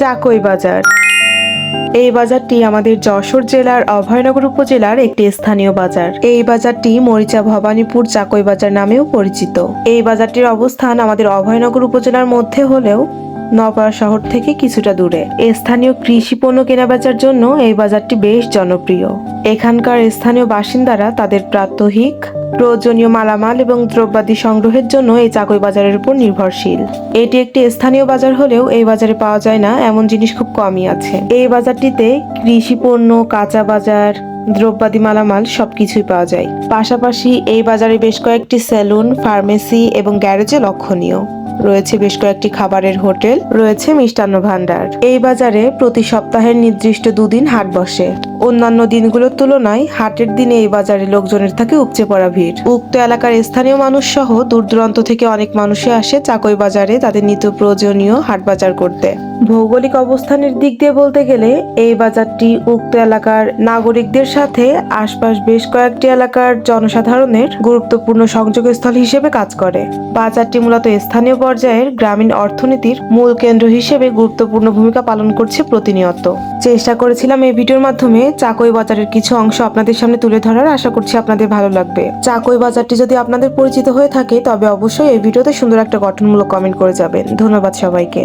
চাকই বাজার। এই বাজারটি আমাদের যশোর জেলার অভয়নগর উপজেলার একটি স্থানীয় বাজার। এই বাজারটি মরিচা ভবানীপুর চাকই বাজার নামেও পরিচিত। এই বাজারটির অবস্থান আমাদের অভয়নগর উপজেলার মধ্যে হলেও নওপাড়া শহর থেকে কিছুটা দূরে। স্থানীয় কৃষি পণ্য কেনাবেচার জন্য এই বাজারটি বেশ জনপ্রিয়। এখানকার স্থানীয় বাসিন্দারা তাদের প্রাত্যহিক প্রয়োজনীয় মালামাল এবং দ্রব্যাদি সংগ্রহের জন্য এই চাকই বাজারের উপর নির্ভরশীল। এটি একটি স্থানীয় বাজার হলেও এই বাজারে পাওয়া যায় না এমন জিনিস খুব কমই আছে। এই বাজারটিতে কৃষি পণ্য, কাঁচা বাজার, দ্রব্যাদি মালামাল সবকিছুই পাওয়া যায়। পাশাপাশি এই বাজারে বেশ কয়েকটি সেলুন, ফার্মেসি এবং গ্যারেজে লক্ষণীয়। রয়েছে বেশ কয়েকটি খাবারের হোটেল, রয়েছে মিষ্টান্ন ভান্ডার। এই বাজারে প্রতি সপ্তাহের নির্দিষ্ট দুদিন হাট বসে। অন্যান্য দিনগুলোর তুলনায় হাটের দিনে এই বাজারে লোকজনের থাকে উপচে পড়া ভিড়। উক্ত এলাকার স্থানীয় মানুষ সহ দূর দূরান্ত থেকে অনেক মানুষই আসে চাকই বাজারে তাদের নিত্য প্রয়োজনীয় হাট বাজার করতে। ভৌগোলিক অবস্থানের দিক দিয়ে বলতে গেলে এই বাজারটি উক্ত এলাকার নাগরিকদের সাথে আশপাশ বেশ কয়েকটি এলাকার জনসাধারণের গুরুত্বপূর্ণ সংযোগস্থল হিসেবে কাজ করে। বাজারটি মূলত স্থানীয় পর্যায়ের গ্রামীণ অর্থনীতির মূল কেন্দ্র হিসেবে গুরুত্বপূর্ণ ভূমিকা পালন করছে প্রতিনিয়ত। চেষ্টা করেছিলাম এই ভিডিওর মাধ্যমে চাকই বাজারের কিছু অংশ আপনাদের সামনে তুলে ধরার। আশা করছি আপনাদের ভালো লাগবে। চাকই বাজারটি যদি আপনাদের পরিচিত হয়ে থাকে তবে অবশ্যই এই ভিডিওতে সুন্দর একটা গঠনমূলক কমেন্ট করে যাবেন। ধন্যবাদ সবাইকে।